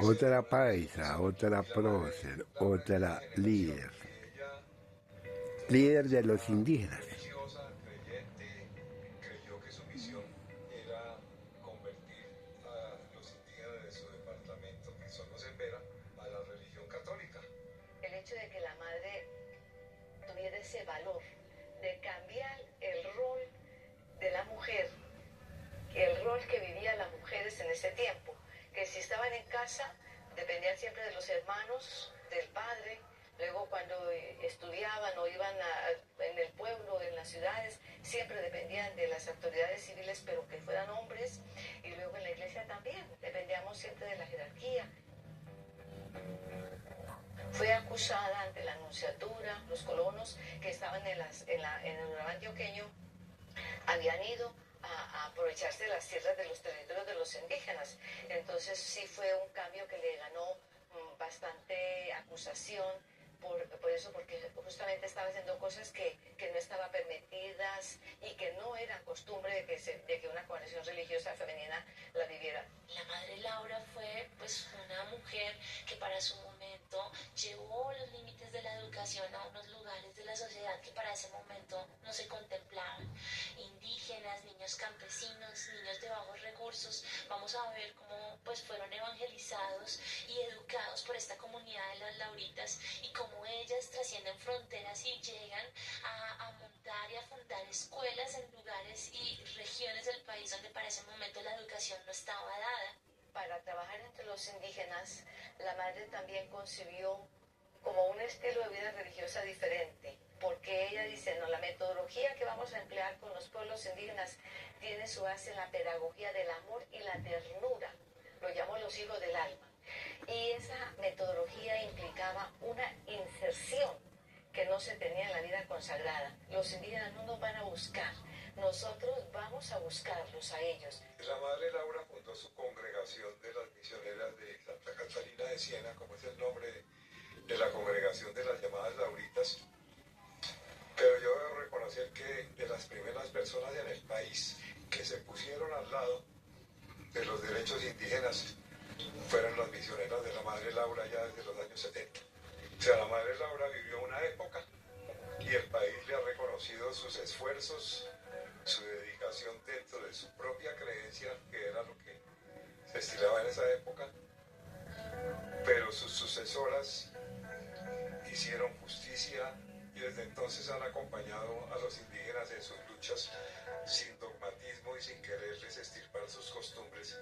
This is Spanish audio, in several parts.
otra paisa, otra prócer, otra líder, líder de los indígenas. Religiosa, creyente, creyó que su misión era convertir a los indígenas de su departamento, que son los Embera, a la religión católica. El hecho de que la madre tuviera ese valor de cambiar el rol de la mujer, el rol que vivían las mujeres en ese tiempo, que si estaban en casa dependían siempre de los hermanos, del padre. Luego cuando estudiaban o iban en el pueblo, en las ciudades, siempre dependían de las autoridades civiles, pero que fueran hombres. Y luego en la iglesia también, dependíamos siempre de la jerarquía. Fue acusada ante la nunciatura, los colonos que estaban en el Urabá antioqueño habían ido a aprovecharse de las tierras de los territorios de los indígenas. Entonces sí fue un cambio que le ganó bastante acusación por eso, porque justamente estaba haciendo cosas que no estaban permitidas y que no era costumbre de que una congregación religiosa femenina la viviera. La madre Laura fue pues una mujer que para su momento llevó los límites de la educación a unos lugares de la sociedad que para ese momento no se contemplaban. Indígenas, niños campesinos, niños de bajos recursos, vamos a ver cómo pues fueron evangelizados y educados por esta comunidad de las Lauritas y cómo ellas trascienden fronteras y llegan a montar y a fundar escuelas en lugares y regiones del país donde para ese momento la educación no estaba dada. Para trabajar entre los indígenas, la madre también concibió como un estilo de vida religiosa diferente, porque ella dice, no, la metodología que vamos a emplear con los pueblos indígenas tiene su base en la pedagogía del amor y la ternura, lo llamó los hijos del alma. Y esa metodología implicaba una inserción que no se tenía en la vida consagrada. Los indígenas no nos van a buscar, nosotros vamos a buscarlos a ellos. La madre Laura fundó su congregación de las misioneras de Santa Catalina de Siena, como es el nombre de la congregación de las llamadas Lauritas. Pero yo debo reconocer que de las primeras personas en el país que se pusieron al lado de los derechos indígenas fueron las misioneras de la madre Laura ya desde los años 70. O sea, la madre Laura vivió una época y el país le ha reconocido sus esfuerzos, su dedicación dentro de su propia creencia, que era lo que se estilaba en esa época, pero sus sucesoras hicieron justicia y desde entonces han acompañado a los indígenas en sus luchas sin dogmatismo y sin quererles extirpar sus costumbres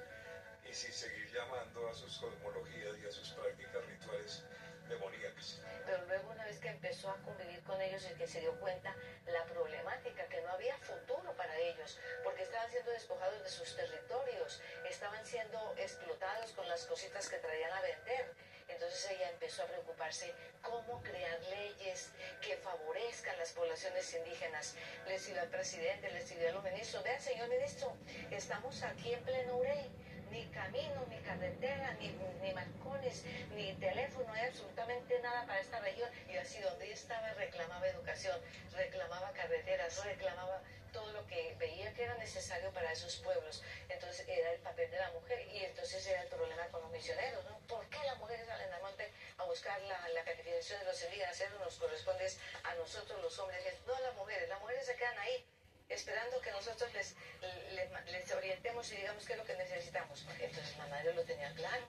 y sin seguir llamando a sus cosmologías y a sus prácticas rituales demoníacas. Pero luego, una vez que empezó a convivir con ellos y que se dio cuenta la problemática, que no había futuro para ellos, porque estaban siendo despojados de sus territorios, estaban siendo explotados con las cositas que traían a vender. Entonces ella empezó a preocuparse cómo crear leyes que favorezcan las poblaciones indígenas. Le escribió al presidente, le escribió a los ministros, vean señor ministro, estamos aquí en pleno Urey, ni camino, ni carretera, ni balcones, ni teléfono, no hay absolutamente nada para esta región. Y así donde ella estaba reclamaba educación, reclamaba carreteras, reclamaba todo lo que veía que era necesario para esos pueblos. Entonces era el papel de la mujer y entonces era el problema con los misioneros, ¿no? ¿Por qué las mujeres salen al monte a buscar la calificación de los indígenas? Eso nos corresponde a nosotros los hombres, no a las mujeres se quedan ahí esperando que nosotros les orientemos y digamos qué es lo que necesitamos. Entonces la madre lo tenía claro.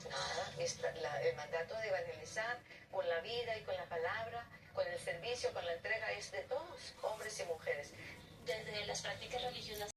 Nada, el mandato de evangelizar con la vida y con la palabra, con el servicio, con la entrega, es de todos, hombres y mujeres. Desde las prácticas religiosas